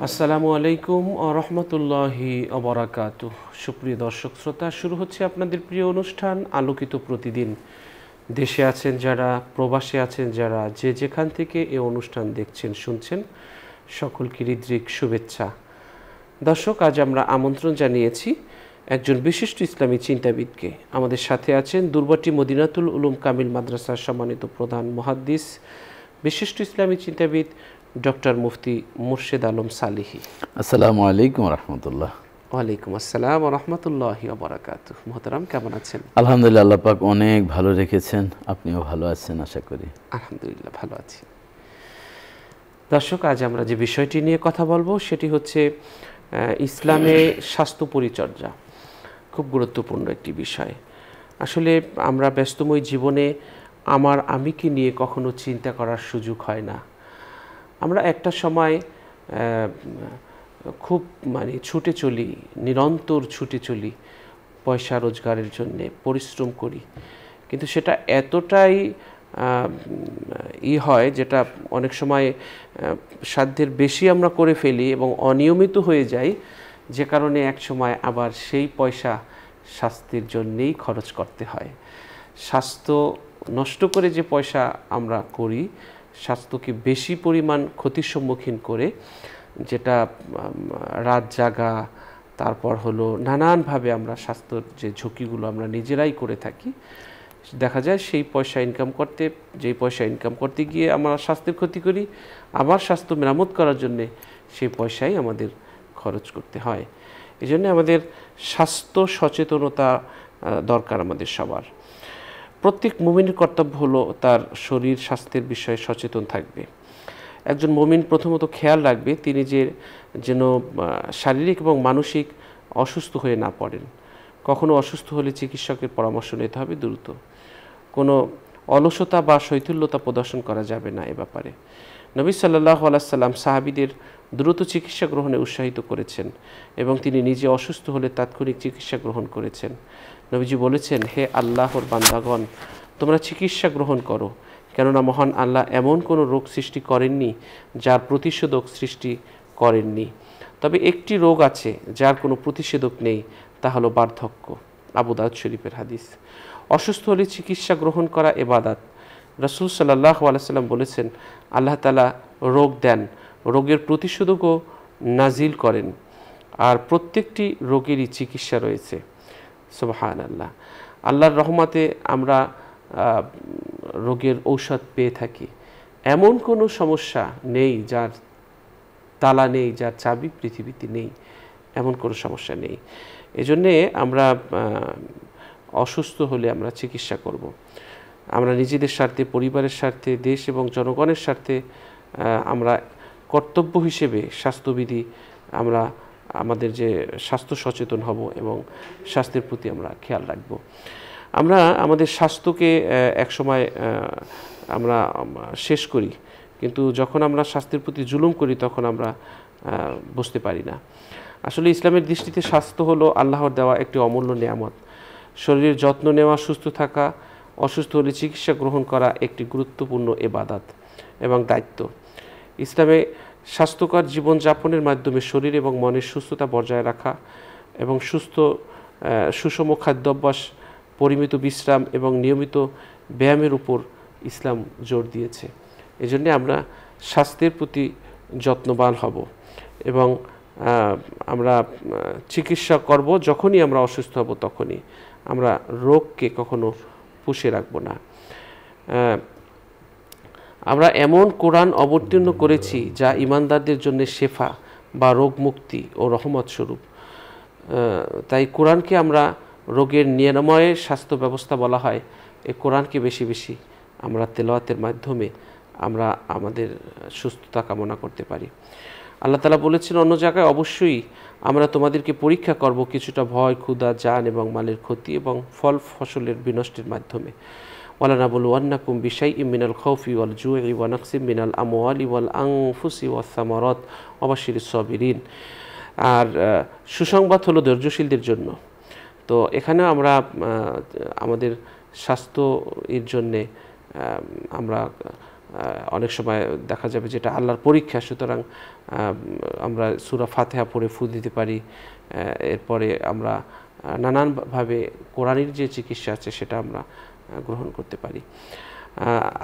আসসালামু আলাইকুম ওয়া রাহমাতুল্লাহি ওয়া বারাকাতুহু। সুপ্রিয় দর্শক শ্রোতা, শুরু হচ্ছে আপনাদের প্রিয় অনুষ্ঠান আলোকিত প্রতিদিন। দেশে আছেন যারা, প্রবাসে আছেন যারা, যে যেখান থেকে এই অনুষ্ঠান দেখছেন শুনছেন, সকলকে হৃদ্রিক শুভেচ্ছা। দর্শক, আজ আমরা আমন্ত্রণ জানিয়েছি একজন বিশিষ্ট ইসলামী চিন্তাবিদকে। আমাদের সাথে আছেন দুর্বাটি মদিনাতুল উলুম কামিল মাদ্রাসার সম্মানিত প্রধান মুহাদ্দিস, বিশিষ্ট ইসলামী চিন্তাবিদ ডক্টর মুফতি মুর্শেদ আলম সালিহি। আসসালামু আলাইকুম রহমতুল্লাহ। ওয়ালাইকুম আসসালাম ওয়া রাহমাতুল্লাহি ওয়া বারাকাতুহু। মোহতারাম, কেমন আছেন? আলহামদুলিল্লাহ, আল্লাহ পাক অনেক ভালো রেখেছেন, আপনিও ভালো আছেন আশা করি। আলহামদুলিল্লাহ, ভালো আছি। দর্শক, আজ আমরা যে বিষয়টি নিয়ে কথা বলবো সেটি হচ্ছে ইসলামে স্বাস্থ্য পরিচর্যা। খুব গুরুত্বপূর্ণ একটি বিষয়। আসলে আমরা ব্যস্তময় জীবনে আমিকে নিয়ে কখনো চিন্তা করার সুযোগ হয় না। আমরা একটা সময় খুব ছুটে চলি, নিরন্তর ছুটে চলি, পয়সা রোজগারের জন্যে পরিশ্রম করি, কিন্তু সেটা এতটাই হয় যেটা অনেক সময় সাধ্যের বেশি আমরা করে ফেলি এবং অনিয়মিত হয়ে যাই, যে কারণে এক সময় আবার সেই পয়সা স্বাস্থ্যের জন্যেই খরচ করতে হয়। স্বাস্থ্য নষ্ট করে যে পয়সা আমরা করি, স্বাস্থ্যকে বেশি পরিমাণ ক্ষতির সম্মুখীন করে, যেটা রাত জাগা, তারপর হলো নানানভাবে আমরা স্বাস্থ্যর যে ঝুঁকিগুলো আমরা নিজেরাই করে থাকি, দেখা যায় যেই পয়সা ইনকাম করতে গিয়ে আমরা স্বাস্থ্যের ক্ষতি করি, আবার স্বাস্থ্য মেরামত করার জন্যে সেই পয়সাই আমাদের খরচ করতে হয়। এই জন্য আমাদের স্বাস্থ্য সচেতনতা দরকার আমাদের সবার। প্রত্যেক মুমিনের কর্তব্য হলো তার শরীর স্বাস্থ্যের বিষয়ে সচেতন থাকবে। একজন মুমিন প্রথমত খেয়াল রাখবে তিনি যেন শারীরিক এবং মানসিক অসুস্থ হয়ে না পড়েন। কখনো অসুস্থ হলে চিকিৎসকের পরামর্শ নিতে হবে দ্রুত। কোনো অলসতা বা শৈথিল্যতা প্রদর্শন করা যাবে না এ ব্যাপারে। নবী সাল্লাল্লাহু আলাইহি সাল্লাম সাহাবীদের দ্রুত চিকিৎসা গ্রহণে উৎসাহিত করেছেন এবং তিনি নিজে অসুস্থ হলে তাৎক্ষণিক চিকিৎসা গ্রহণ করেছেন। নবীজি বলেছেন, হে আল্লাহর বান্দাগণ, তোমরা চিকিৎসা গ্রহণ করো, কেননা মহান আল্লাহ এমন কোনো রোগ সৃষ্টি করেননি যার প্রতিষেধক সৃষ্টি করেননি। তবে একটি রোগ আছে যার কোনো প্রতিষেধক নেই, তা হলো বার্ধক্য। আবু দাউদ শরীফের হাদিস। অসুস্থ হলে চিকিৎসা গ্রহণ করা ইবাদত। রাসূল সাল্লাল্লাহু আলাইহি সাল্লাম বলেছেন, আল্লাহ তাআলা রোগ দেন, রোগের প্রতিষেধকও নাজিল করেন, আর প্রত্যেকটি রোগেরই চিকিৎসা রয়েছে। সুবহানাল্লাহ। আল্লাহর রহমতে আমরা রোগের ঔষধ পেয়ে থাকি। এমন কোনো সমস্যা নেই যার তালা নেই, যার চাবি পৃথিবীতে নেই, এমন কোনো সমস্যা নেই। এজন্যে আমরা অসুস্থ হলে আমরা চিকিৎসা করব। আমরা নিজেদের স্বার্থে, পরিবারের স্বার্থে, দেশ এবং জনগণের স্বার্থে আমরা কর্তব্য হিসেবে স্বাস্থ্যবিধি আমরা আমাদের যে স্বাস্থ্য সচেতন হব এবং স্বাস্থ্যের প্রতি আমরা খেয়াল রাখব। আমরা আমাদের স্বাস্থ্যকে একসময় আমরা শেষ করি, কিন্তু যখন আমরা স্বাস্থ্যের প্রতি জুলুম করি তখন আমরা বুঝতে পারি না। আসলে ইসলামের দৃষ্টিতে স্বাস্থ্য হলো আল্লাহর দেওয়া একটি অমূল্য নেয়ামত। শরীরের যত্ন নেওয়া, সুস্থ থাকা, অসুস্থ হলে চিকিৎসা গ্রহণ করা একটি গুরুত্বপূর্ণ ইবাদত এবং দায়িত্ব। ইসলামে স্বাস্থ্যকর জীবনযাপনের মাধ্যমে শরীর এবং মনের সুস্থতা বজায় রাখা এবং সুষম খাদ্যাভ্যাস, পরিমিত বিশ্রাম এবং নিয়মিত ব্যায়ামের উপর ইসলাম জোর দিয়েছে। এজন্য আমরা স্বাস্থ্যের প্রতি যত্নবান হব এবং আমরা চিকিৎসা করব। যখনই আমরা অসুস্থ হব তখনই আমরা রোগকে কখনো পুষে রাখব না। আমরা এমন কোরআন অবতীর্ণ করেছি যা ঈমানদারদের জন্য শেফা বা রোগ মুক্তি ও রহমত স্বরূপ। তাই কোরআনকে আমরা রোগের নিরাময়ের স্বাস্থ্য ব্যবস্থা বলা হয়। এই কোরআনকে বেশি বেশি আমরা তেলাওয়াতের মাধ্যমে আমরা আমাদের সুস্থতা কামনা করতে পারি। আল্লাহ তাআলা বলেছেন অন্য জায়গায়, অবশ্যই আমরা তোমাদেরকে পরীক্ষা করব কিছুটা ভয়, ক্ষুধা, জান এবং মালের ক্ষতি এবং ফল ফসলের বিনষ্টের মাধ্যমে। ওয়ালানাবলুওয়ান্নাকুম বিশাইইম মিনাল খাউফি ওয়াল জুই ওয়া নাকসিম মিনাল আমওয়ালি ওয়াল আনফুসি ওয়াস সামারাত ওয়া বাশশিরিস সাবিরিন। আর সুসংবাদ হলো ধৈর্যশীলদের জন্য। তো এখানে আমরা আমাদের স্বাস্থ্য এর জন্যে আমরা অনেক সময় দেখা যাবে যেটা আল্লাহর পরীক্ষা, সুতরাং আমরা সূরা ফাতিহা পড়ে ফু দিতে পারি। এরপরে আমরা নানানভাবে কোরআনের যে চিকিৎসা আছে সেটা আমরা গ্রহণ করতে পারি।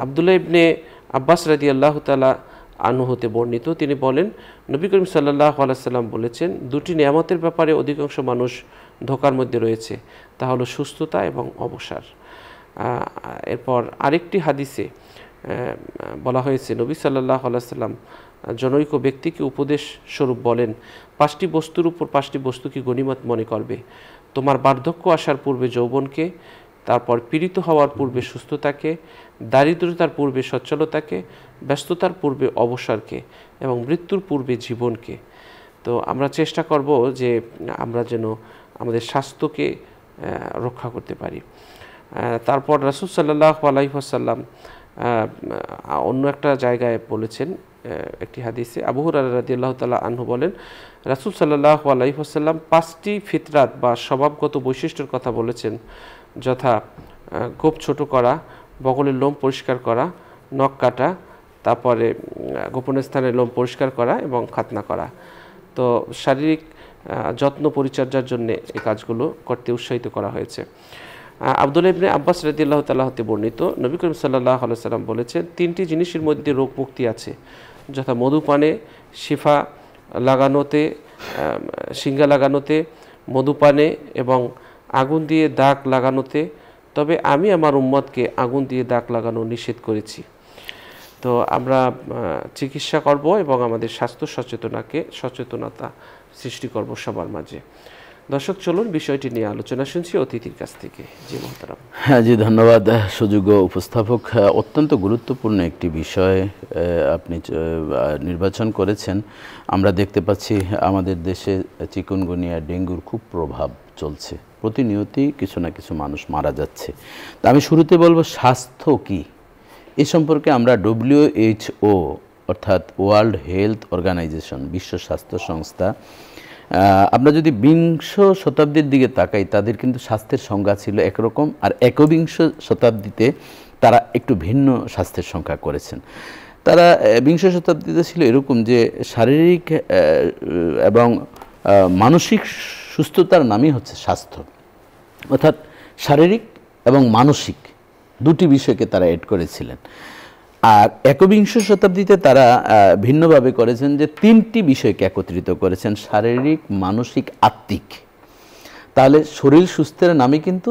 আব্দুল্লাহ ইবনে আব্বাস রাদিয়াল্লাহু তাআলা আনহু হতে বর্ণিত, তিনি বলেন নবী করিম সাল্লাল্লাহু আলাইহি সাল্লাম বলেছেন, দুটি নিয়ামতের ব্যাপারে অধিকাংশ মানুষ ধোঁকার মধ্যে রয়েছে, তা হলো সুস্থতা এবং অবসর। এরপর আরেকটি হাদিসে বলা হয়েছে নবী সাল্লাল্লাহু আলাইহি সাল্লাম জনৈক ব্যক্তিকে উপদেশ স্বরূপ বলেন, 5টি বস্তুর উপর 5টি বস্তুকে গনিমত মনে করবে, তোমার বার্ধক্য আসার পূর্বে যৌবনকে, তারপর পীড়িত হওয়ার পূর্বে সুস্থতাকে, দারিদ্রতার পূর্বে সচ্ছলতাকে, ব্যস্ততার পূর্বে অবসরকে এবং মৃত্যুর পূর্বে জীবনকে। তো আমরা চেষ্টা করব যে আমরা যেন আমাদের স্বাস্থ্যকে রক্ষা করতে পারি। তারপর রাসূল সাল্লাল্লাহু আলাইহি ওয়াসাল্লাম অন্য একটা জায়গায় বলেছেন, একটি হাদিসে আবু হুরায়রা রাদিয়াল্লাহু তাআলা আনহু বলেন, রাসূল সাল্লাল্লাহু আলাইহি ওয়াসাল্লাম 5টি ফিতরাত বা স্বভাবগত বৈশিষ্ট্যের কথা বলেছেন, যথা গোঁফ ছোট করা, বগলের লোম পরিষ্কার করা, নখ কাটা, তারপরে গোপন স্থানে লোম পরিষ্কার করা এবং খাতনা করা। তো শারীরিক যত্ন পরিচর্যার জন্য এই কাজগুলো করতে উৎসাহিত করা হয়েছে। আব্দুল্লাহ ইবনে আব্বাস রাদিয়াল্লাহু তাআলা হতে বর্ণিত, নবী করিম সাল্লাল্লাহু আলাইহি সাল্লাম বলেছেন, 3টি জিনিসের মধ্যে রোগ মুক্তি আছে, যথা মধুপানে, শিফা লাগানোতে, সিঙ্গা লাগানোতে, মধুপানে এবং আগুন দিয়ে দাগ লাগানোতে, তবে আমি আমার উম্মতকে আগুন দিয়ে দাগ লাগানো নিষেধ করেছি। তো আমরা চিকিৎসা করব এবং আমাদের স্বাস্থ্য সচেতনতা সৃষ্টি করব সবার মাঝে। দর্শক, চলুন বিষয়টি নিয়ে আলোচনা শুনছি অতিথির কাছ থেকে। জি মোহতারাম। হ্যাঁ জি, ধন্যবাদ সুযোগ্য উপস্থাপক। অত্যন্ত গুরুত্বপূর্ণ একটি বিষয় আপনি নির্বাচন করেছেন। আমরা দেখতে পাচ্ছি আমাদের দেশে চিকুনগুনিয়া, ডেঙ্গুর খুব প্রভাব চলছে, প্রতিনিয়তই কিছু না কিছু মানুষ মারা যাচ্ছে। তা আমি শুরুতে বলবো স্বাস্থ্য কি, এ সম্পর্কে আমরা WHO অর্থাৎ ওয়ার্ল্ড হেলথ অর্গানাইজেশন, বিশ্ব স্বাস্থ্য সংস্থা, আমরা যদি 20 শতাব্দীর দিকে তাকাই, তাদের কিন্তু স্বাস্থ্যের সংজ্ঞা ছিল একরকম, আর 21 শতাব্দীতে তারা একটু ভিন্ন স্বাস্থ্যের সংজ্ঞা করেছেন। তারা 20 শতাব্দীতে ছিল এরকম যে শারীরিক এবং মানসিক সুস্থতার নামই হচ্ছে স্বাস্থ্য, অর্থাৎ শারীরিক এবং মানসিক দুটি বিষয়কে তারা এড করেছিলেন। আর 21 শতাব্দীতে তারা ভিন্নভাবে করেছেন যে 3টি বিষয়কে একত্রিত করেছেন, শারীরিক, মানসিক, আত্মিক। তাহলে শরীর সুস্থের নামই কিন্তু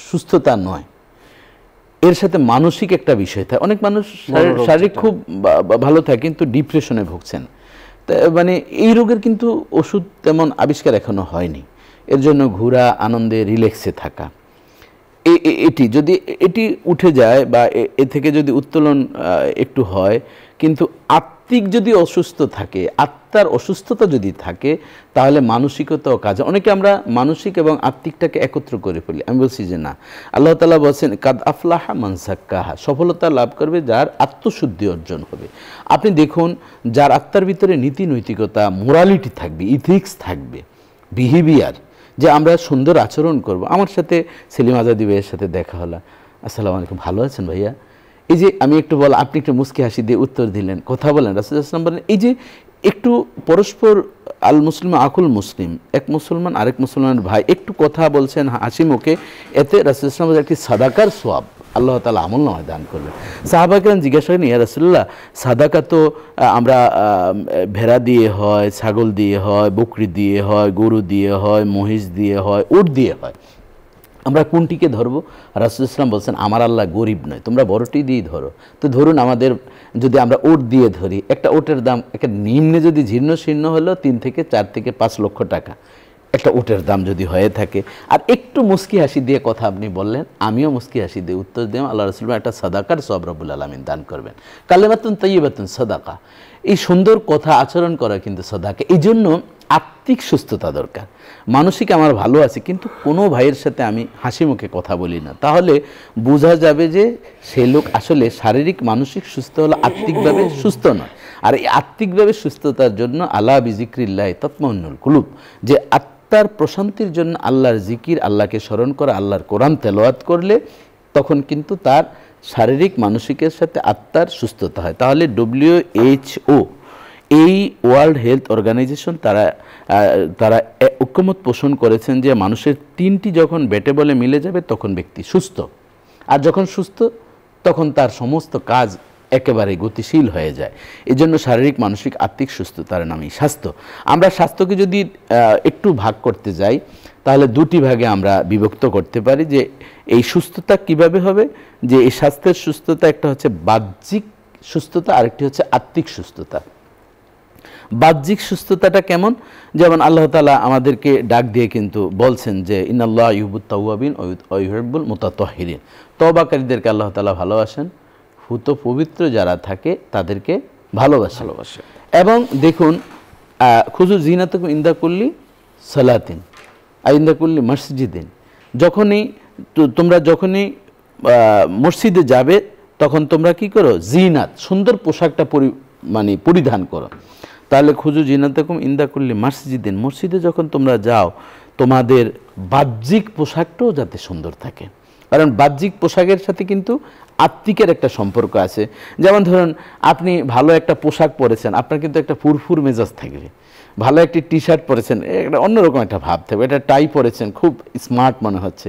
সুস্থতা নয়, এর সাথে মানসিক একটা বিষয় থাকে। অনেক মানুষ শারীরিক খুব ভালো থাকে কিন্তু ডিপ্রেশনে ভুগছেন, মানে এই রোগের কিন্তু ওষুধ তেমন আবিষ্কার এখনো হয়নি। এর জন্য ঘোরা, আনন্দে, রিল্যাক্সে থাকা, যদি এটি উঠে যায় বা এ থেকে যদি উত্তোলন একটু হয়, কিন্তু আত্মিক যদি অসুস্থ থাকে, আত্মার অসুস্থতা যদি থাকে, তাহলে মানসিকতাও কাজ। অনেকে আমরা মানসিক এবং আত্মিকটাকে একত্র করে ফেলি। আমি বলছি যে না, আল্লাহ তাআলা বলছেন কাদ আফলাহা মান যাক্কাহা, সফলতা লাভ করবে যার আত্মশুদ্ধি অর্জন হবে। আপনি দেখুন, যার আত্মার ভিতরে নীতি নৈতিকতা, মোরালিটি থাকবে, ইথিক্স থাকবে, বিহেভিয়ার, যে আমরা সুন্দর আচরণ করব। আমার সাথে সেলিম আজাদি ভাইয়ের সাথে দেখা হলো, আসসালামু আলাইকুম, ভালো আছেন ভাইয়া? এই যে আমি একটু বল, আপনি একটু মুস্কি হাসি দিয়ে উত্তর দিলেন, কথা বলেন, রাসূলুল্লাহ সাল্লাল্লাহু আলাইহি ওয়াসাল্লাম বলেন এই যে একটু পরস্পর, আল মুসলিম আকুল মুসলিম, এক মুসলমান আরেক মুসলমানের ভাই, একটু কথা বলছেন হাসি মুখে, এতে রাসূলুল্লাহ সাল্লাল্লাহু আলাইহি ওয়াসাল্লাম একটি সাদাকার সওয়াব আল্লাহ তাআলা আমলনামায় দান করবেন। সাহাবাগণ জিজ্ঞাসা করেন, ইয়া রাসূলুল্লাহ, সাদাকা তো আমরা ভেড়া দিয়ে হয়, ছাগল দিয়ে হয়, বকরি দিয়ে হয়, গরু দিয়ে হয়, মহিষ দিয়ে হয়, উট দিয়ে হয়, আমরা কোনটিকে ধরবো? রাসূলুল্লাহ সাল্লাল্লাহু আলাইহি ওয়াসাল্লাম বলছেন, আমার আল্লাহ গরিব নয়, তোমরা বড়টি দিয়ে ধরো। তো ধরুন, আমাদের যদি আমরা উট দিয়ে ধরি, একটা উটের দাম একটা নিম্নে যদি জীর্ণ শীর্ণ হলো 3 থেকে 4 থেকে 5 লক্ষ টাকা একটা উটের দাম যদি হয়ে থাকে। আর একটু মুস্কি হাসি দিয়ে কথা আপনি বললেন, আমিও মুস্কি হাসি দিয়ে উত্তর দিলাম, আল্লাহ রাসূল একটা সাদাকার সওয়াব রব্বুল আলামিন দান করবেন। কালিমাতুন তাইয়্যিবাতুন সাদাকা, এই সুন্দর কথা আচরণ করা কিন্তু সাদাকা। এই জন্য আত্মিক সুস্থতা দরকার। মানসিক আমার ভালো আছে, কিন্তু কোনো ভাইয়ের সাথে আমি হাসি মুখে কথা বলি না, তাহলে বোঝা যাবে যে সে লোক আসলে শারীরিক মানসিক সুস্থ হলো, আত্মিকভাবে সুস্থ নয়। আর এই আত্মিকভাবে সুস্থতার জন্য আলা বিজিক্রিল্লাহি তাতমাইন্নুল কুলুব, যে আত্মার প্রশান্তির জন্য আল্লাহর জিকির, আল্লাহকে স্মরণ করা, আল্লাহর কোরআন তেলাওয়াত করলে তখন কিন্তু তার শারীরিক মানসিকের সাথে আত্মার সুস্থতা হয়। তাহলে WHO, এই ওয়ার্ল্ড হেলথ অর্গানাইজেশন, তারা ঐক্যমত পোষণ করেছেন যে মানুষের 3টি যখন বেটে বলে মিলে যাবে তখন ব্যক্তি সুস্থ, আর যখন সুস্থ তখন তার সমস্ত কাজ একেবারে গতিশীল হয়ে যায়। এই জন্য শারীরিক, মানসিক, আত্মিক সুস্থতার নামই স্বাস্থ্য। আমরা স্বাস্থ্যকে যদি একটু ভাগ করতে যাই তাহলে 2টি ভাগে আমরা বিভক্ত করতে পারি যে এই সুস্থতা কিভাবে হবে। যে এই স্বাস্থ্যের সুস্থতা একটা হচ্ছে বাহ্যিক সুস্থতা, আরেকটি হচ্ছে আত্মিক সুস্থতা। বাহ্যিক সুস্থতাটা কেমন? যেমন আল্লাহ তাআলা আমাদেরকে ডাক দিয়ে কিন্তু বলছেন যে ইন্নাল্লাহ ইউহিব্বুত তাওয়াবিন ওয়া ইউহিব্বুল মুতাতাহহিরিন, তওবাকারীদেরকে আল্লাহ তাআলা ভালোবাসেন, হুত পবিত্র যারা থাকে তাদেরকে ভালোবাসে। এবং দেখুন, খুযু জিনাতাকুম ইনদা কুল্লি সালাতিন ইনদা কুল্লি মসজিদিন, তোমরা যখনই মসজিদে যাবে তখন তোমরা কি করো? জিনাত, সুন্দর পোশাকটা পরিধান করো। তাহলে খুযু জিনাতাকুম ইনদা কুল্লি মসজিদিন, মসজিদে যখন তোমরা যাও তোমাদের বাহ্যিক পোশাকটাও যাতে সুন্দর থাকে, কারণ বাহ্যিক পোশাকের সাথে কিন্তু আত্মিকের একটা সম্পর্ক আছে। যেমন ধরুন, আপনি ভালো একটা পোশাক পরেছেন, আপনার কিন্তু একটা ফুরফুর মেজাজ থাকবে। ভালো একটি টি শার্ট পরেছেন, একটা অন্যরকম একটা ভাব থাকবে। একটা টাই পরেছেন, খুব স্মার্ট মনে হচ্ছে।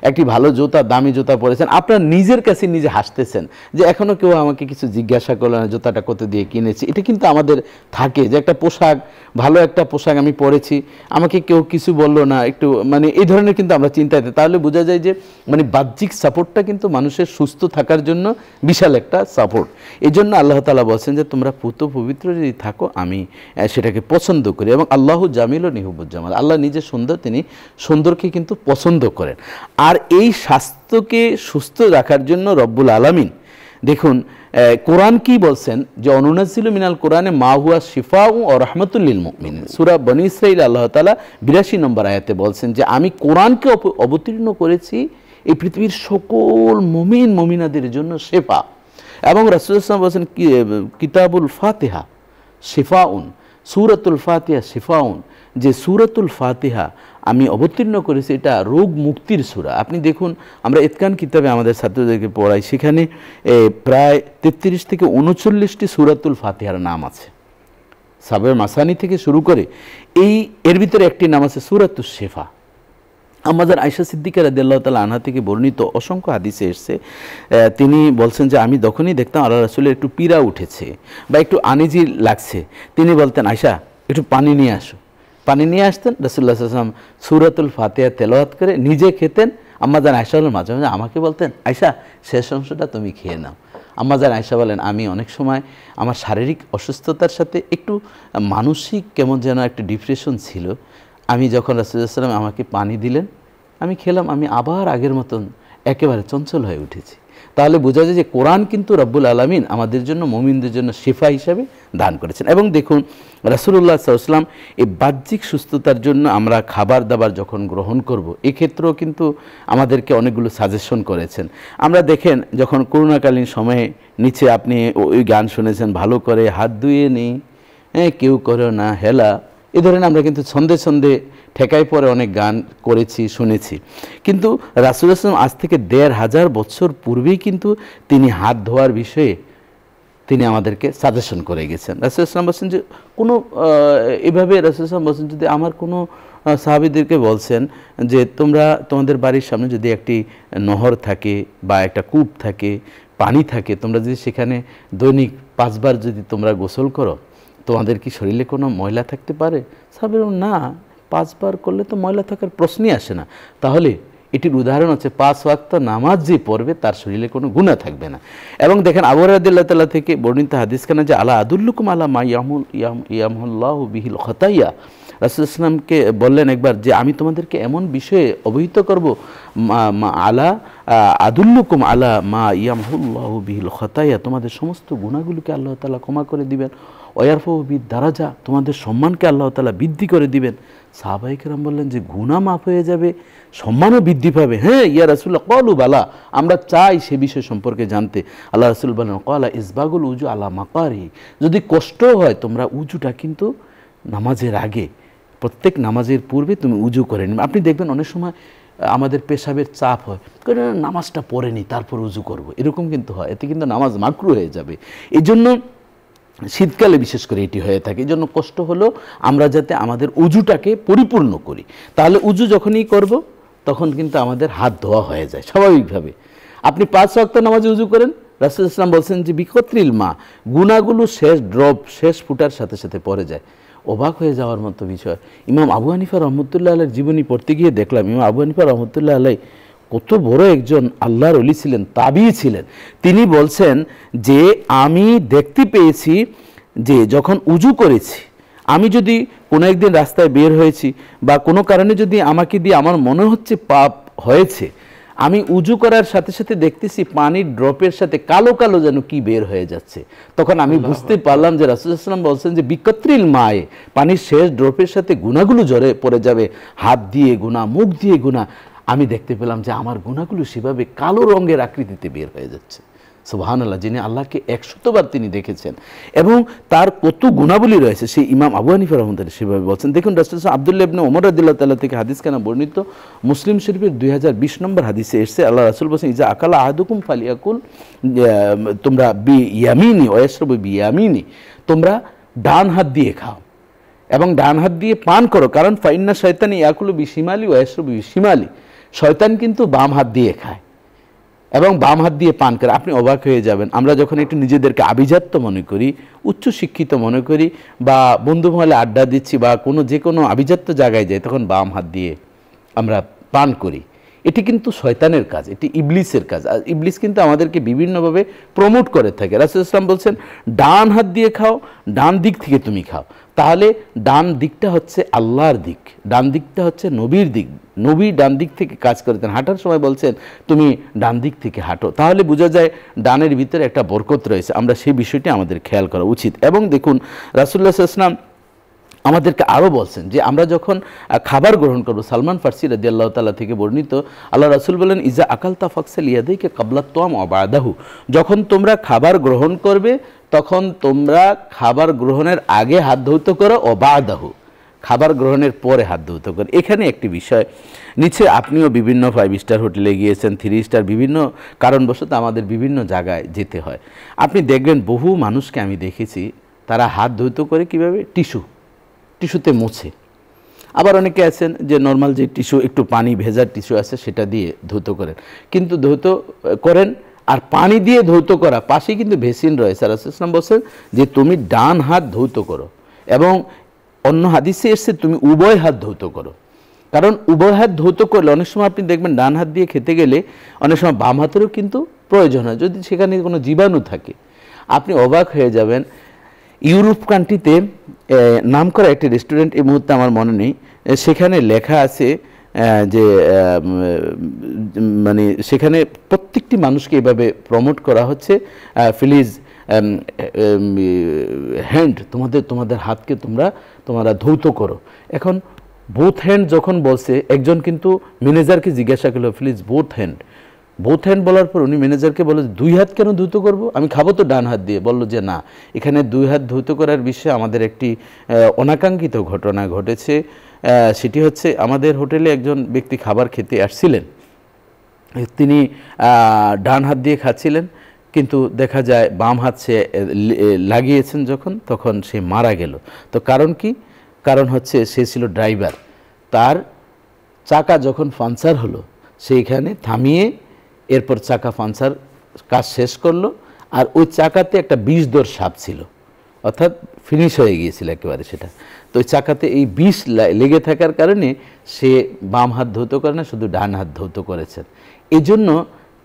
একটি ভালো জুতা, দামি জুতা পরেছেন, আপনার নিজের কাছে নিজে হাসতেছেন যে এখনও কেউ আমাকে কিছু জিজ্ঞাসা করলো না জুতাটা কত দিয়ে কিনেছি। এটা কিন্তু আমাদের থাকে যে একটা পোশাক, ভালো একটা পোশাক আমি পরেছি, আমাকে কেউ কিছু বললো না, একটু এই ধরনের কিন্তু আমরা চিন্তাতে। তাহলে বোঝা যায় যে বাহ্যিক সাপোর্টটা কিন্তু মানুষের সুস্থ থাকার জন্য বিশাল একটা সাপোর্ট। এই জন্য আল্লাহ তাআলা বলছেন যে তোমরা পুত পবিত্র যদি থাকো আমি সেটাকে পছন্দ করি, এবং আল্লাহু জামিলুন ইউহিব্বুল জামাল, আল্লাহ নিজে সুন্দর, তিনি সুন্দরকে কিন্তু পছন্দ করেন। আর এই স্বাস্থ্যকে সুস্থ রাখার জন্য রব্বুল আলামিন দেখুন কোরআন কি বলছেন যে অনুনাজ্জিলু মিনাল কোরআনে মা হুয়া শিফাউ ওয়া রাহমাতুল লিল মুমিনিন। সূরা বনী ইসরাঈল আল্লাহ তাআলা 82 নম্বর আয়াতে বলছেন যে আমি কোরআনকে অবতীর্ণ করেছি এই পৃথিবীর সকল মুমিন মুমিনাদের জন্য শেফা। এবং রাসূলুল্লাহ সাল্লাল্লাহু আলাইহি ওয়াসাল্লাম বলেছেন কিতাবুল ফাতিহা শিফাউন, সূরাতুল ফাতিহা শিফাউন, যে সূরাতুল ফাতিহা আমি অবতীর্ণ করেছি এটা রোগ মুক্তির সূরা। আপনি দেখুন, আমরা ইতকান কিতাবে আমাদের ছাত্রদেরকে পড়াই, সেখানে প্রায় 33 থেকে 39টি সূরাতুল ফাতিহার নাম আছে। সাবের মাসানি থেকে শুরু করে এর ভিতরে একটি নাম আছে সূরাতুশ শিফা। আমাদের আয়েশা সিদ্দিকা রাদিয়াল্লাহু তাআলা আনহা থেকে বর্ণিত অসংখ্য হাদিসে এসেছে, তিনি বলছেন যে আমি যখনই দেখতাম আল্লাহ রাসূলের একটু পীড়া উঠেছে বা একটু আনিজি লাগছে, তিনি বলতেন আয়েশা একটু পানি নিয়ে আসো। পানি নিয়ে আসতেন, রাসূলুল্লাহ সাল্লাল্লাহু আলাইহি ওয়াসাল্লাম সূরাতুল ফাতিহা তেলাওয়াত করে নিজে খেতেন। আম্মাজান আয়েশা হলেন মাঝে মাঝে আমাকে বলতেন আয়েশা শেষ অংশটা তুমি খেয়ে নাও। আম্মাজান আয়েশা বলেন আমি অনেক সময় আমার শারীরিক অসুস্থতার সাথে একটু মানসিক কেমন যেন একটা ডিপ্রেশন ছিল, আমি যখন রাসূলুল্লাহ সাল্লাল্লাহু আলাইহি ওয়াসাল্লাম আমাকে পানি দিলেন, আমি খেলাম, আমি আবার আগের মতন একেবারে চঞ্চল হয়ে উঠেছি। তাহলে বোঝা যায় যে কোরআন কিন্তু রব্বুল আলামিন আমাদের জন্য, মুমিনদের জন্য শিফা হিসাবে দান করেছেন। এবং দেখুন রাসূলুল্লাহ সাল্লাল্লাহু আলাইহি ওয়াসাল্লাম এই বাহ্যিক সুস্থতার জন্য আমরা খাবার দাবার যখন গ্রহণ করব, এক্ষেত্রেও কিন্তু আমাদেরকে অনেকগুলো সাজেশন করেছেন। আমরা দেখেন যখন করোনাকালীন সময়ে নিচে আপনি ওই গান শুনেছেন, ভালো করে হাত ধুয়ে নেই, কেউ করো না হেলা, এ ধরনের আমরা কিন্তু ছন্দে ছন্দে ঠেকাই পরে অনেক গান করেছি, শুনেছি। কিন্তু রাসূলুল্লাহ সাল্লাল্লাহু আলাইহি ওয়াসাল্লাম আজ থেকে ১৫০০ বছর পূর্বেই কিন্তু তিনি হাত ধোয়ার বিষয়ে তিনি আমাদেরকে সাজেশন করে গেছেন। রাসূলুল্লাহ সাল্লাল্লাহু আলাইহি ওয়াসাল্লাম বলছেন যে কোনো এভাবে রাসূলুল্লাহ সাল্লাল্লাহু আলাইহি ওয়াসাল্লাম বলছেন যদি আমার কোনো সাহাবীদেরকে বলছেন যে তোমরা তোমাদের বাড়ির সামনে যদি একটি নহর থাকে বা একটা কূপ থাকে, পানি থাকে, তোমরা যদি সেখানে দৈনিক 5 বার যদি তোমরা গোসল করো, তোমাদের কি শরীরে কোনো ময়লা থাকতে পারে? সাহাবীরা না, 5 বার করলে তো ময়লা থাকার প্রশ্নই আসে না। তাহলে এটির উদাহরণ হচ্ছে 5 ওয়াক্ত নামাজ যে পড়বে তার শরীরে কোনো গুনাহ থাকবে না। এবং দেখেন আবু হুরায়রা রাদিয়াল্লাহু তাআলা থেকে বর্ণিত হাদিসখানে যে আলা আদুল্লুকুম আলা মা ইয়ামহুল্লাহু বিহিল খতায়া, রাসূলুল্লাহ সাল্লামকে বললেন একবার যে আমি তোমাদেরকে এমন বিষয়ে অবহিত করব, আলা আদুল্লুকুম আলা মা ইয়ামহুল্লাহু বিহিল খতায়া, তোমাদের সমস্ত গুনাহগুলোকে আল্লাহ তাআলা ক্ষমা করে দিবেন, ওয়ারফাউ বিদ দারাজা, তোমাদের সম্মানকে আল্লাহ তাআলা বৃদ্ধি করে দিবেন। সাহাবায়ে কেরাম বললেন যে গুনাহ মাফ হয়ে যাবে, সম্মানও বৃদ্ধি পাবে। হ্যাঁ ইয়া রাসূলুল্লাহ, ক্বালু বালা, আমরা চাই সে বিষয় সম্পর্কে জানতে। আল্লাহ রাসূল বলেন ক্বালা ইসবাগুল উজু আলা মাকারি, যদি কষ্ট হয় তোমরা উজুটা কিন্তু নামাজের আগে, প্রত্যেক নামাজের পূর্বে তুমি উজু করে নিবে। আপনি দেখবেন অনেক সময় আমাদের পেশাবের চাপ হয়, নামাজটা পড়ে নি তারপর উজু করব, এরকম কিন্তু হয়, এতে কিন্তু নামাজ মাকরু হয়ে যাবে। এই জন্য শীতকালে বিশেষ করে এটি হয়ে থাকে। এই জন্য কষ্ট হলো আমরা যাতে আমাদের উজুটাকে পরিপূর্ণ করি। তাহলে উজু যখনই করব তখন কিন্তু আমাদের হাত ধোয়া হয়ে যায় স্বাভাবিকভাবে। আপনি 5 ওয়াক্ত নামাজে উজু করেন, রাসূলুল্লাহ সাল্লাল্লাহু আলাইহি ওয়াসাল্লাম বলছেন যে বিকত্রিল মা, গুনাহগুলো শেষ ড্রপ, শেষ ফুটার সাথে সাথে পড়ে যায়। অবাক হয়ে যাওয়ার মতো বিষয়। ইমাম আবু হানিফা রহমতুল্লাহ আলাইহির জীবনী পড়তে গিয়ে দেখলাম ইমাম আবু হানিফা রহমতুল্লাহ আলাইহি কত বড় একজন আল্লাহর ওলি ছিলেন, তাবিঈ ছিলেন। তিনি বলছেন যে আমি দেখতে পেয়েছি যে যখন উজু করেছি, আমি যদি কোনো একদিন রাস্তায় বের হয়েছি বা কোনো কারণে যদি আমাকে দিয়ে আমার মনে হচ্ছে পাপ হয়েছে, আমি উজু করার সাথে সাথে দেখতেছি পানির ড্রপের সাথে কালো কালো যেন কি বের হয়ে যাচ্ছে। তখন আমি বুঝতে পারলাম যে রাসূলুল্লাহ সাল্লাল্লাহু আলাইহি ওয়াসাল্লাম বলছেন যে বিকত্রিল মায়ে, পানির শেষ ড্রপের সাথে গুনাহগুলো ঝরে পড়ে যাবে, হাত দিয়ে গুনাহ, মুখ দিয়ে গুনাহ। আমি দেখতে পেলাম যে আমার গুনাহগুলো সেভাবে কালো রঙের আকৃতিতে বের হয়ে যাচ্ছে। সুবহানাল্লাহ, যিনি আল্লাহকে 100বার তিনি দেখেছেন এবং তার কত গুণাবলী রয়েছে, সেই ইমাম আবু হানিফা রাহমাতুল্লাহ সেভাবে বলছেন। দেখুন রাসূলুল্লাহ আব্দুল্লাহ ইবনে ওমর রাদিয়াল্লাহু তাআলা থেকে হাদিস কেনা বর্ণিত, মুসলিম শরীফের 2020 নম্বর হাদিসে এসেছে, আল্লাহ রাসূল বলেছেন ইজা আকালা আহাদুকুম ফালিয়াকুল, তোমরা বি ইয়ামিনি ওয়া ইয়াশরাবু বি ইয়ামিনি, তোমরা ডান হাত দিয়ে খাও এবং ডান হাত দিয়ে পান করো, কারণ ফাইন্না শয়তানি ইয়াকুলু বিশিমালি ওয়া ইয়াশরাবু বিশিমালি, শয়তান কিন্তু বাম হাত দিয়ে খায় এবং বাম হাত দিয়ে পান করে। আপনি অবাক হয়ে যাবেন, আমরা যখন একটু নিজেদেরকে আভিজাত্য মনে করি, উচ্চ শিক্ষিত মনে করি বা বন্ধু মহলে আড্ডা দিচ্ছি বা যে কোনো আভিজাত্য জায়গায় যাই, তখন বাম হাত দিয়ে আমরা পান করি। এটি কিন্তু শয়তানের কাজ, এটি ইবলিসের কাজ। আর ইবলিস কিন্তু আমাদেরকে বিভিন্নভাবে প্রমোট করে থাকে। রাসূলুল্লাহ সাল্লাল্লাহু আলাইহি ওয়াসাল্লাম বলছেন ডান হাত দিয়ে খাও, ডান দিক থেকে তুমি খাও। তাহলে ডান দিকটা হচ্ছে আল্লাহর দিক, ডান দিকটা হচ্ছে নবীর দিক। নবী ডান দিক থেকে কাজ করতেন, হাঁটার সময় বলছেন তুমি ডান দিক থেকে হাঁটো। তাহলে বোঝা যায় ডানের ভিতরে একটা বরকত রয়েছে, আমরা সেই বিষয়টি আমাদের খেয়াল করা উচিত। এবং দেখুন রাসূলুল্লাহ সাল্লাল্লাহু আলাইহি ওয়াসাল্লাম আমাদেরকে আরও বলছেন যে আমরা যখন খাবার গ্রহণ করব, সালমান ফারসি রাদিয়াল্লাহু তাআলা থেকে বর্ণিত, আল্লাহ রাসূল বলেন ইজা আকালতা ফাকসিল ইয়াদাইকা ক্বাবলা আত-তাআম ওয়া বা'দাহু, যখন তোমরা খাবার গ্রহণ করবে তখন তোমরা খাবার গ্রহণের আগে হাত ধৌত করো, ও বা'দাহু, খাবার গ্রহণের পরে হাত ধৌত করো। এখানে একটি বিষয়, নিচে আপনিও বিভিন্ন 5 স্টার হোটেলে গিয়েছেন, 3 স্টার, বিভিন্ন কারণবশত আমাদের বিভিন্ন জায়গায় যেতে হয়। আপনি দেখবেন বহু মানুষকে আমি দেখেছি তারা হাত ধৌত করে কীভাবে, টিস্যুতে মুছে। আবার অনেকে আছেন যে নর্মাল যে টিস্যু, একটু পানি ভেজার টিস্যু আছে সেটা দিয়ে ধৌত করেন, কিন্তু ধৌত করেন আর পানি দিয়ে ধৌত করা, পাশে কিন্তু ভেসিন রয়েছে। রাসূলুল্লাহ সাল্লাল্লাহু আলাইহি ওয়াসাল্লাম বলছেন যে তুমি ডান হাত ধৌত করো এবং অন্য হাদিসে এসেছে তুমি উভয় হাত ধৌত করো, কারণ উভয় হাত ধৌত করলে অনেক সময় আপনি দেখবেন ডান হাত দিয়ে খেতে গেলে অনেক সময় বাম হাতেরও কিন্তু প্রয়োজন হয়, যদি সেখানে কোনো জীবাণু থাকে। আপনি অবাক হয়ে যাবেন, ইউরোপ কান্ট্রিতে নাম করা একটি রেস্টুরেন্ট, এই মুহূর্তে আমার মনে নেই, সেখানে লেখা আছে যে মানে সেখানে প্রত্যেকটি মানুষকে এভাবে প্রমোট করা হচ্ছে, প্লিজ হ্যান্ড, তোমাদের হাতকে তোমরা ধৌত করো। এখন বোথ হ্যান্ড যখন বলছে, একজন কিন্তু ম্যানেজারকে জিজ্ঞাসা করলো প্লিজ বোথ হ্যান্ড বলার পর উনি ম্যানেজারকে বলল 2 হাত কেন ধৌত করব, আমি খাবো তো ডান হাত দিয়ে। বলল যে না, এখানে 2 হাত ধৌত করার বিষয়ে আমাদের একটি অনাকাঙ্ক্ষিত ঘটনা ঘটেছে। সেটি হচ্ছে আমাদের হোটেলে একজন ব্যক্তি খাবার খেতে আসছিলেন, তিনি ডান হাত দিয়ে খাচ্ছিলেন, কিন্তু দেখা যায় বাম হাত সে লাগিয়েছেন তখন সে মারা গেল। তো কারণ কি? কারণ হচ্ছে সে ছিল ড্রাইভার, তার চাকা যখন পাংচার হলো সেইখানে থামিয়ে এরপর চাকা পাংচার কাজ শেষ করলো, আর ওই চাকাতে একটা বিষধর সাপ ছিল, অর্থাৎ ফিনিশ হয়ে গিয়েছিল একেবারে সেটা। তো ওই চাকাতে এই বিষ লেগে থাকার কারণে সে বাম হাত ধৌত করে না, শুধু ডান হাত ধৌত করেছেন। এই জন্য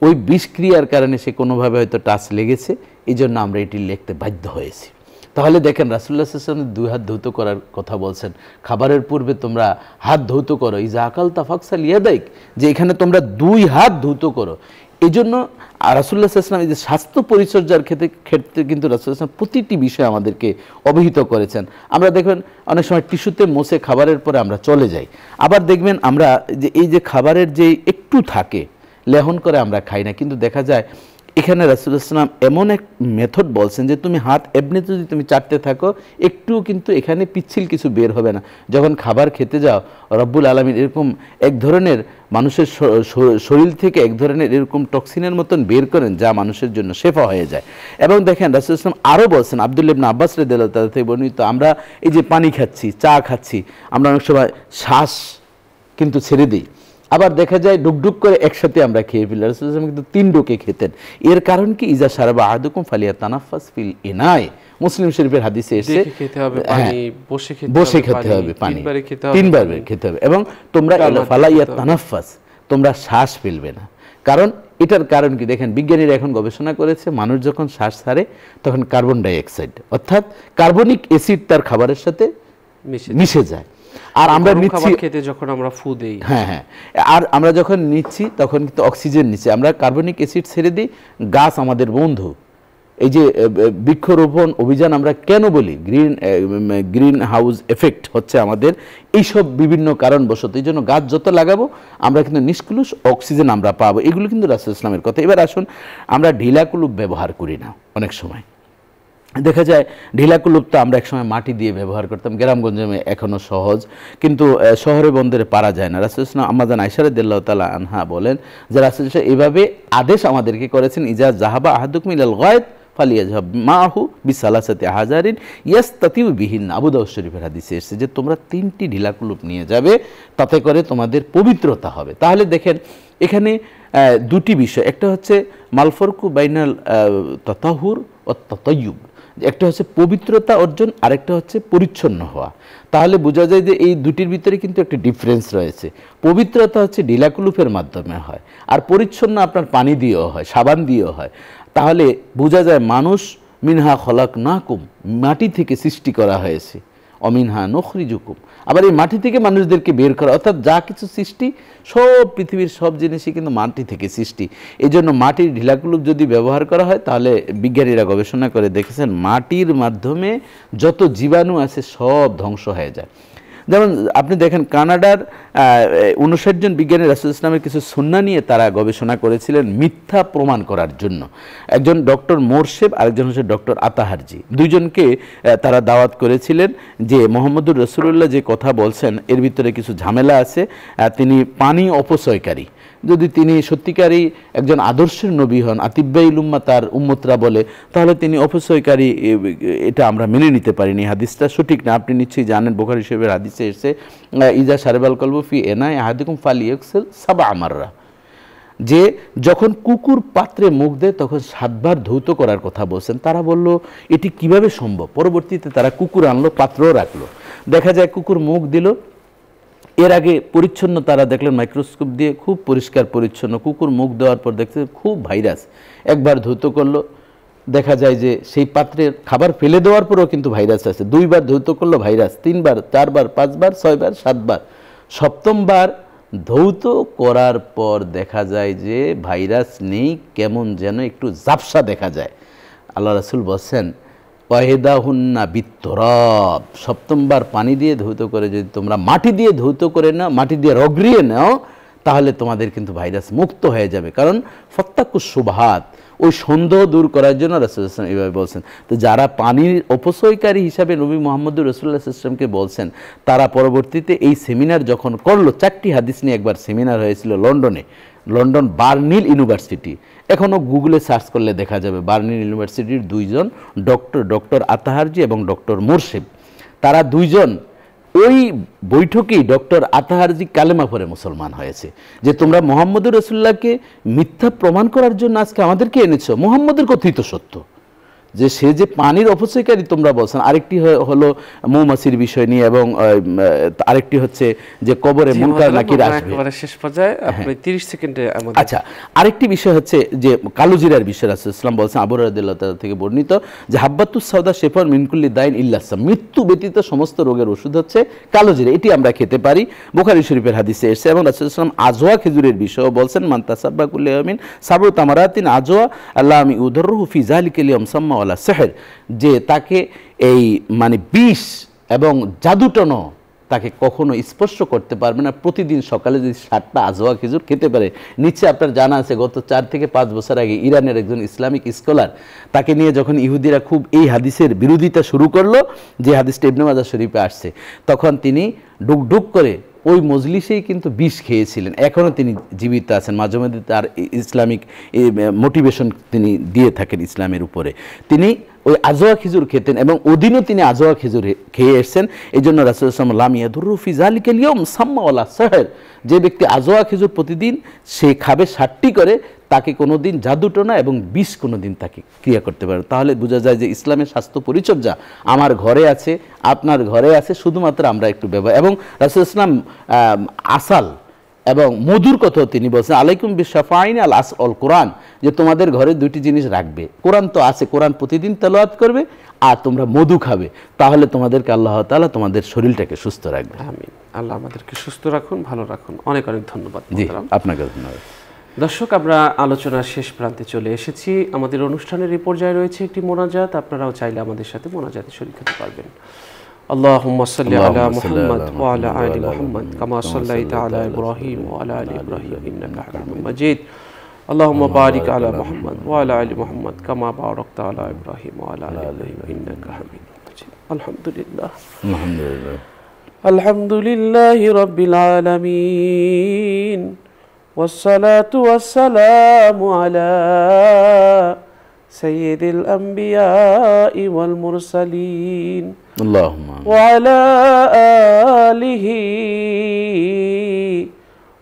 ওই বিষক্রিয়ার কারণে সে কোনোভাবে হয়তো টাচ লেগেছে, এই জন্য আমরা এটি লিখতে বাধ্য হয়েছি। তাহলে দেখেন রাসূলুল্লাহ সাল্লাল্লাহু আলাইহি ওয়াসাল্লাম 2 হাত ধৌত করার কথা বলছেন, খাবারের পূর্বে তোমরা হাত ধৌত করো, ইজা আকালতা ফাকসিল ইয়াদাইক, যে এখানে তোমরা 2 হাত ধৌত করো। এই জন্য রাসূলুল্লাহ সাল্লাল্লাহু আলাইহি ওয়াসাল্লাম এই যে স্বাস্থ্য পরিচর্যার ক্ষেত্রে কিন্তু রাসূলুল্লাহ সাল্লাল্লাহু আলাইহি ওয়াসাল্লাম প্রতিটি বিষয়ে আমাদেরকে অবহিত করেছেন। আমরা দেখবেন অনেক সময় টিস্যুতে মুছে খাবারের পরে আমরা চলে যাই, আবার দেখবেন আমরা যে এই যে খাবারের যে একটু থাকে লেহন করে আমরা খাই না, কিন্তু দেখা যায় এখানে রাসূলুল্লাহ সাল্লাল্লাহু আলাইহি ওয়াসাল্লাম এমন এক মেথড বলছেন যে তুমি হাত এমনিতে যদি তুমি চাটতে থাকো একটু কিন্তু এখানে পিচ্ছিল কিছু বের হবে না। যখন খাবার খেতে যাও রব্বুল আলামিন এরকম এক ধরনের মানুষের শরীর থেকে এক ধরনের এরকম টক্সিনের মতন বের করেন যা মানুষের জন্য শেফা হয়ে যায়। এবং দেখেন রাসূলুল্লাহ সাল্লাল্লাহু আলাইহি ওয়াসাল্লাম আরও বলছেন, আব্দুল্লাহ ইবনে আব্বাস রাদিয়াল্লাহু তাআলা থেকে বর্ণিত, আমরা এই যে পানি খাচ্ছি, চা খাচ্ছি, আমরা অনেক সময় শ্বাস কিন্তু ছেড়ে দিই, আবার দেখা যায় ডুকডুক করে একসাথে আমরা খেয়ে ফেলি। রাসূলুল্লাহ সাল্লাল্লাহু আলাইহি ওয়াসাল্লাম কিন্তু 3 ডুকে খেতেন। এর কারণ কি, ইজা শারাবা আহাদুকুম ফালিয়াতানাফাস ফিল ইনায়, মুসলিম শরীফের হাদিসে এসেছে খেতে হবে পানি, বসে খেতে হবে পানি, 3 বার খেতে হবে, এবং তোমরা ফালাইয়াতানাফাস, তোমরা শ্বাস ফেলবে না। কারণ এটার কারণ কি দেখেন, বিজ্ঞানীরা এখন গবেষণা করেছে মানুষ যখন শ্বাস ছাড়ে তখন কার্বন ডাই অক্সাইড অর্থাৎ কার্বনিক অ্যাসিড তার খাবারের সাথে মিশে যায়। আর আমরা নিচ্ছি খেতে যখন আমরা ফু দেই, হ্যাঁ, আর আমরা যখন নিচ্ছি তখন কিন্তু অক্সিজেন নিচ্ছি, আমরা কার্বনিক অ্যাসিড ছেড়ে দিই। গাছ আমাদের বন্ধু। এই যে বৃক্ষরোপণ অভিযান আমরা কেন বলি, গ্রিন হাউস এফেক্ট হচ্ছে আমাদের এইসব বিভিন্ন কারণবশত। এই জন্য গাছ যত লাগাবো আমরা কিন্তু নিষ্কলুষ অক্সিজেন আমরা পাবো। এগুলো কিন্তু রাসূলুল্লাহ ইসলামের কথা। এবার আসুন, আমরা ঢিলা কুলুপ ব্যবহার করি না। অনেক সময় দেখা যায় ঢিলা কুলুপ তো আমরা একসময় মাটি দিয়ে ব্যবহার করতাম, গ্রামগঞ্জে এখনও সহজ, কিন্তু শহরে বন্দরে পারা যায় না। রাসূলুল্লাহ আম্মাজান আয়েশা রাদিয়াল্লাহু তাআলা আনহা বলেন যে রাসূলুল্লাহ এইভাবে আদেশ আমাদেরকে করেছেন, ইজা যাহাবা আহাদুকুম ইলাল গায়ত ফালিয়াযহাব মাহু বিসালাসাতি হাজারিন ইয়াস্তাতিউ বিহিন। আবু দাউদ শরীফের হাদিসে এসেছে যে তোমরা 3টি ঢিলা কুলুপ নিয়ে যাবে, তাতে করে তোমাদের পবিত্রতা হবে। তাহলে দেখেন এখানে দুটি বিষয়, একটা হচ্ছে মালফরকু বাইনাল তাতাহুর ও তাতায়্যুব, একটা হচ্ছে পবিত্রতা অর্জন, আরেকটা হচ্ছে পরিচ্ছন্ন হওয়া। তাহলে বোঝা যায় যে এই দুটির ভিতরে কিন্তু একটা ডিফারেন্স রয়েছে। পবিত্রতা হচ্ছে ঢিলাকুলুপের মাধ্যমে হয়, আর পরিচ্ছন্ন আপনার পানি দিয়েও হয়, সাবান দিয়েও হয়। তাহলে বোঝা যায় মানুষ মিনহা খলাকনাকুম, মাটি থেকে সৃষ্টি করা হয়েছে, অমিনহা নখরিজুকুম, আবার এই মাটি থেকে মানুষদেরকে বের করা, অর্থাৎ যা কিছু সৃষ্টি সব পৃথিবীর সব জিনিসই কিন্তু মাটি থেকে সৃষ্টি। এই জন্য মাটির ঢিলাকুলুপ যদি ব্যবহার করা হয় তাহলে বিজ্ঞানীরা গবেষণা করে দেখেছেন মাটির মাধ্যমে যত জীবাণু আছে সব ধ্বংস হয়ে যায়। যেমন আপনি দেখেন কানাডার 59 জন বিজ্ঞানী রাসূলুল্লাহ ইসলামের কিছু সুন্নাহ নিয়ে তারা গবেষণা করেছিলেন মিথ্যা প্রমাণ করার জন্য। একজন ডক্টর মোরশেব, আরেকজন হচ্ছে ডক্টর আতাহারজি। দুইজনকে তারা দাওয়াত করেছিলেন যে মোহাম্মদুর রাসূলুল্লাহ যে কথা বলছেন এর ভিতরে কিছু ঝামেলা আছে, তিনি পানি অপচয়কারী। যদি তিনি সত্যিকারই একজন আদর্শের নবী হন, আতিব্বাইল উম্মা তার উম্মতরা বলে, তাহলে তিনি অপচয়কারী, এটা আমরা মেনে নিতে পারিনি। হাদিসটা সঠিক না, আপনি নিশ্চয়ই জানেন, বুখারী শরীফের হাদিসে এসেছে ইজা শারিবাল কলবু ফি এনাই আহাদিকুম ফালিয়াগসিল সাবআ মাররা, যে যখন কুকুর পাত্রে মুখ দেয় তখন 7 বার ধৌত করার কথা বলছেন। তারা বলল এটি কিভাবে সম্ভব? পরবর্তীতে তারা কুকুর আনলো, পাত্রও রাখলো, দেখা যায় কুকুর মুখ দিল। এর আগে পরিচ্ছন্ন তারা দেখলেন মাইক্রোস্কোপ দিয়ে খুব পরিষ্কার পরিচ্ছন্ন, কুকুর মুখ দেওয়ার পর দেখতে খুব ভাইরাস। একবার ধৌত করলো, দেখা যায় যে সেই পাত্রের খাবার ফেলে দেওয়ার পরেও কিন্তু ভাইরাস আছে। 2 বার ধৌত করলো ভাইরাস, 3 বার, 4 বার, 5 বার, 6 বার, 7 বার, 7ম বার ধৌত করার পর দেখা যায় যে ভাইরাস নেই, কেমন যেন একটু ঝাপসা দেখা যায়। আল্লাহ রাসূল বলছেন ওয়াহিদাহুন্না বিত্তরাব, 7ম বার পানি দিয়ে ধৌত করে যদি তোমরা মাটি দিয়ে ধৌত করে নাও, মাটি দিয়ে রগড়িয়ে নাও, তাহলে তোমাদের কিন্তু ভাইরাস মুক্ত হয়ে যাবে। কারণ ফত্তাকুস সুবহাত, ওই সন্দেহ দূর করার জন্য রাসূলুল্লাহ সাল্লাল্লাহু আলাইহি ওয়াসাল্লাম এইভাবে বলছেন। তো যারা পানির অপচয়কারী হিসাবে নবী মুহাম্মদুর রাসূলুল্লাহ সাল্লাল্লাহু আলাইহি ওয়াসাল্লামকে বলছেন, তারা পরবর্তীতে এই সেমিনার যখন করলো, 4টি হাদিস নিয়ে একবার সেমিনার হয়েছিল লন্ডনে, লন্ডন বার্নিল ইউনিভার্সিটি। এখনও গুগলে সার্চ করলে দেখা যাবে বার্নিল ইউনিভার্সিটির 2 জন ডক্টর আতাহারজি এবং ডক্টর মোরশেব, তারা 2 জন ওই বৈঠকেই ডক্টর আতাহারজি কালেমা পড়ে মুসলমান হয়েছে। যে তোমরা মুহাম্মদুর রাসূলুল্লাহকে মিথ্যা প্রমাণ করার জন্য আজকে আমাদেরকে এনেছো, মুহাম্মদের কথিত সত্য যে সে যে পানির অপচয়কারী তোমরা বলছেন। আরেকটি হলো মৌমাছির বিষয় নিয়ে, এবং আরেকটি হচ্ছে যে কবরে মুনকার নাকির আসবে। শেষ পর্যায়ে আপনি 30 সেকেন্ডে আমাদের। আচ্ছা, আরেকটি বিষয় হচ্ছে যে কালোজিরার বিষয় রাসূলুল্লাহ সাল্লাল্লাহু আলাইহি ওয়াসাল্লাম বলছেন, আবু হুরায়রা রাদিয়াল্লাহু তাআলা থেকে বর্ণিত যে হাব্বাতুস সাওদা শিফাউন মিন কুল্লি দাইন ইল্লা সাম, মৃত্যু ব্যতীত সমস্ত রোগের ওষুধ হচ্ছে কালোজিরা, এটি আমরা খেতে পারি। বুখারী শরীফের হাদিসে এসেছে। এবং রাসূলুল্লাহ সাল্লাল্লাহু আলাইহি ওয়াসাল্লাম আজওয়া খেজুরের বিষয়ও বলছেন, মান তাসাব্বা কুল্লি ইয়ামিন সাবু তামারাতিন আজওয়া আল্লাহি উদররুহু ফি যালিকাল ইয়াম সাম্মা ওয়ালা সিহর, যে তাকে এই মানে বিষ এবং জাদুটনো তাকে কখনো স্পর্শ করতে পারবে না। প্রতিদিন সকালে যদি 7টা আজওয়া খেজুর খেতে পারে। নিচে আপনার জানা আছে গত 4 থেকে 5 বছর আগে ইরানের একজন ইসলামিক স্কলার, তাকে নিয়ে যখন ইহুদিরা খুব এই হাদিসের বিরোধিতা শুরু করলো, যে হাদিসটা ইবনে মাজাহ শরীফে আসছে, তখন তিনি ডুক করে ওই মজলিসেই কিন্তু বিষ খেয়েছিলেন। এখনও তিনি জীবিত আছেন, মাঝে মধ্যে তার ইসলামিক মোটিভেশন তিনি দিয়ে থাকেন ইসলামের উপরে। তিনি ওই আজোয়া খেজুর খেতেন এবং ওদিনও তিনি আজোয়া খেজুর খেয়ে এসছেন। এই জন্য রাসূলুল্লাহ সাল্লাল্লাহু আলাইহি ওয়াসাল্লাম লাম ইয়াদুররু ফি যালিকাল ইয়াউম সাম্মা ওয়ালা সাহর, যে ব্যক্তি আজোয়া খেজুর প্রতিদিন সে খাবে 60টি করে, তাকে কোনোদিন জাদুটোনা এবং বিষ কোনোদিন তাকে ক্রিয়া করতে পারে। তাহলে বোঝা যায় যে ইসলামের স্বাস্থ্য পরিচর্যা আমার ঘরে আছে, আপনার ঘরে আছে, শুধুমাত্র আমরা একটু ব্যবহার। এবং রাসূলুল্লাহ সাল্লাল্লাহু আলাইহি ওয়াসাল্লাম আসাল এবং মধুর কথাও তিনি বলছেন, আলাইকুম বিশাফাইন আল আসল কোরআন, যে তোমাদের ঘরে 2টি জিনিস রাখবে। কোরআন তো আছে, কোরআন প্রতিদিন তেলাওয়াত করবে, আর তোমরা মধু খাবে, তাহলে তোমাদেরকে আল্লাহ তাআলা তোমাদের শরীরটাকে সুস্থ রাখবে। আমিন। আল্লাহ আমাদেরকে সুস্থ রাখুন, ভালো রাখুন। অনেক অনেক ধন্যবাদ। জি, আপনাকে ধন্যবাদ। দর্শক, আমরা আলোচনার শেষ প্রান্তে চলে এসেছি। আমাদের অনুষ্ঠানের এই পর্যায়ে রয়েছে একটি মোনাজাত। আপনারাও চাইলে আমাদের সাথে মোনাজাতে শরীক হতে পারবেন। আল্লাহুম্মা সাল্লি আলা মুহাম্মাদ ওয়া আলা আলি মুহাম্মাদ কামা সাল্লাইতা আলা ইব্রাহিম ওয়া আলা আলি ইব্রাহিম ইন্নাকা হামিদুম মাজিদ। আল্লাহুম্মা বারিক আলা মুহাম্মাদ ওয়া আলা আলি মুহাম্মাদ কামা বারাকতা আলা ইব্রাহিম ওয়া আলা আলি ইব্রাহিম ইন্নাকা হামিদুম মাজিদ। আলহামদুলিল্লাহ, আলহামদুলিল্লাহ, আলহামদুলিল্লাহি রাব্বিল আলামিন, والصلاة والسلام على سيد الأنبياء والمرسلين اللهم وعلى آله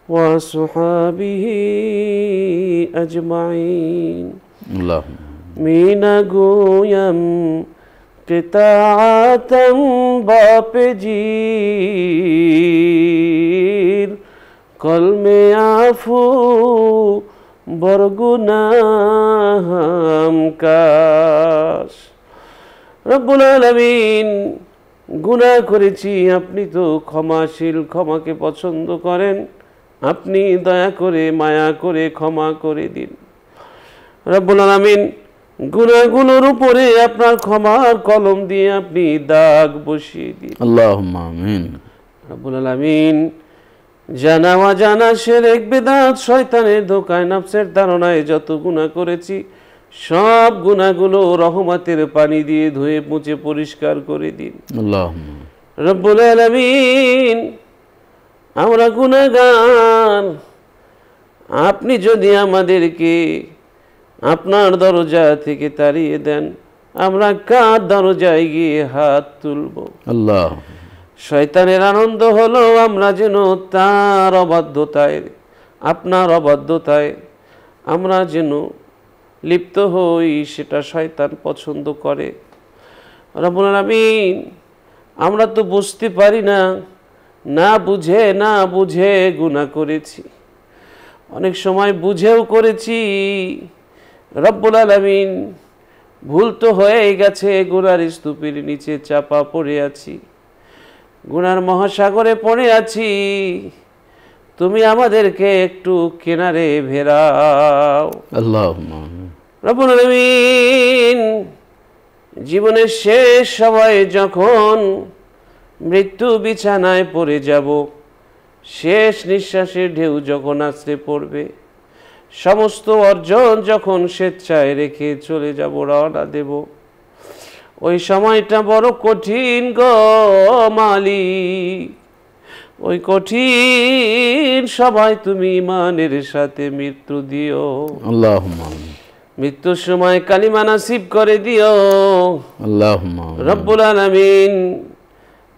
وصحابه أجمعين. اللهم من قويم قطاعة باپجير কলমে আফু বরগুনাহাম কাশ। রব্বুল আলামিন, গুনাহ করেছি, আপনি তো ক্ষমাশীল, ক্ষমাকে পছন্দ করেন। আপনি দয়া করে মায়া করে ক্ষমা করে দিন। রব্বুল আলামিন, গুনাহগুলোর উপরে আপনার ক্ষমার কলম দিয়ে আপনি দাগ বসিয়ে দিন। আল্লাহুম্মা আমিন। রব্বুল আলামিন, জানা অজানা শিরক বিদআত শয়তানের ধোঁকায় নফসের ধারণায় যত গুনাহ করেছি, সব গুনাহগুলো রহমতের পানি দিয়ে ধুয়ে মুছে পরিষ্কার করে দিন। আল্লাহুম্মা রব্বুল আলামিন, আমরা গুনাহগার। আপনি যদি আমাদেরকে আপনার দরজা থেকে তাড়িয়ে দেন, আমরা কার দরজায় গিয়ে হাত তুলব? আল্লাহ, শয়তানের আনন্দ হলো আমরা যেন তার অবাধ্যতায়, আপনার অবাধ্যতায় আমরা যেন লিপ্ত হই, সেটা শয়তান পছন্দ করে। রব্বুল আলামিন, আমরা তো বুঝতে পারি না, না বুঝে গুনাহ করেছি, অনেক সময় বুঝেও করেছি। রব্বুল আলামিন, ভুল তো হয়েই গেছে, গুনার স্তূপের নিচে চাপা পড়ে আছি, গুনার মহাসাগরে পড়ে আছি। তুমি আমাদেরকে একটু কিনারে ভেরাও। আল্লাহুম্মা রব্বুল আলামিন, জীবনের শেষ সময় যখন মৃত্যু বিছানায় পড়ে যাব, শেষ নিঃশ্বাসের ঢেউ যখন আছড়ে পড়বে, সমস্ত অর্জন যখন স্বেচ্ছায় রেখে চলে যাব, রওনা দেব, ওই সময়টা বড় কঠিন গো মালিক। ওই কঠিন সবাই তুমি ইমানের সাথে মৃত্যু দিও। আল্লাহুম্মা মৃত্যুর সময় কালিমা নাসিব করে দিও। আল্লাহুম্মা রব্বুল আলামিন,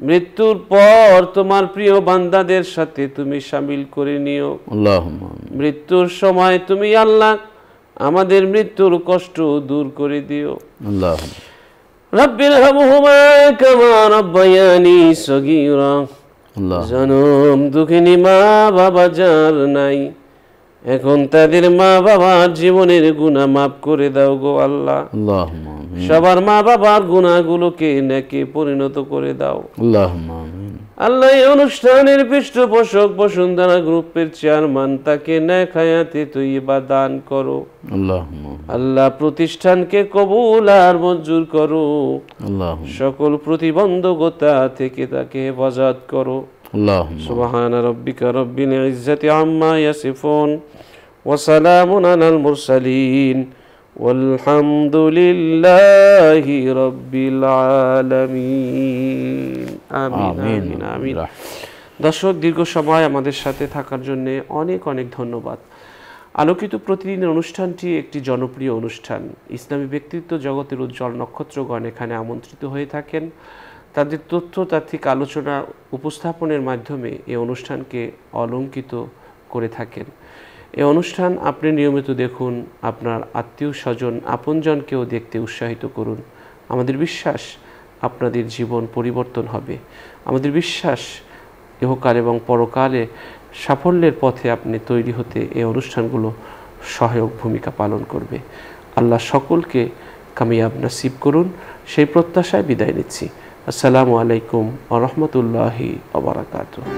মৃত্যুর পর তোমার প্রিয় বান্দাদের সাথে তুমি শামিল করে নিও। আল্লাহুম্মা মৃত্যুর সময় তুমি আল্লাহ আমাদের মৃত্যুর কষ্ট দূর করে দিও। আল্লাহুম্মা রব্বিরহামহুমা কামা রাব্বায়ানি সগীরা। আল্লাহ, জনম দুঃখিনী মা বাবা যার নাই, এখন তাদের মা বাবার জীবনের গুনাহ মাফ করে দাও গো আল্লাহ। আল্লাহুম্মা সবার মা বাবার গুনাহগুলোকে নেকে পরিণত করে দাও। আল্লাহুম্মা আমিন। আল্লাহ, এই অনুষ্ঠানের পৃষ্ঠপোষক বসুন্ধরা গ্রুপের চেয়ারম্যান, তাকে নেক হায়াতে তৈয়বা দান করো। আল্লাহুম্মা আল্লাহ প্রতিষ্ঠানকে কবুল আর মঞ্জুর করো, আল্লাহুম্মা সকল প্রতিবন্ধকতা থেকে তাকে হেফাজত করো। আল্লাহুম্মা সুবহান রাব্বিকা রব্বিল ইজ্জাতি আম্মা ইয়াসিফুন ওয়া সালামুন আলাল মুরসালিন ওয়ালহামদুলিল্লাহি রাব্বিল আলামিন। আমিন আমিন আমিন। দর্শক, দীর্ঘ সময় আমাদের সাথে থাকার জন্য অনেক অনেক ধন্যবাদ। আলোকিত প্রতিদিনের অনুষ্ঠানটি একটি জনপ্রিয় অনুষ্ঠান। ইসলামী ব্যক্তিত্ব জগতের উজ্জ্বল নক্ষত্রগণ এখানে আমন্ত্রিত হয়ে থাকেন। তাদের তথ্যতাত্ত্বিক আলোচনা উপস্থাপনের মাধ্যমে এই অনুষ্ঠানকে অলংকিত করে থাকেন। এই অনুষ্ঠান আপনি নিয়মিত দেখুন, আপনার আত্মীয় স্বজন আপনজনকেও দেখতে উৎসাহিত করুন। আমাদের বিশ্বাস আপনাদের জীবন পরিবর্তন হবে। আমাদের বিশ্বাস ইহকাল এবং পরকালে সাফল্যের পথে আপনি তৈরি হতে এই অনুষ্ঠানগুলো সহায়ক ভূমিকা পালন করবে। আল্লাহ সকলকে কামিয়াব নসিব করুন, সেই প্রত্যাশায় বিদায় নিচ্ছি। আসসালামু আলাইকুম ওয়া রাহমাতুল্লাহি ওয়া বারাকাতুহু।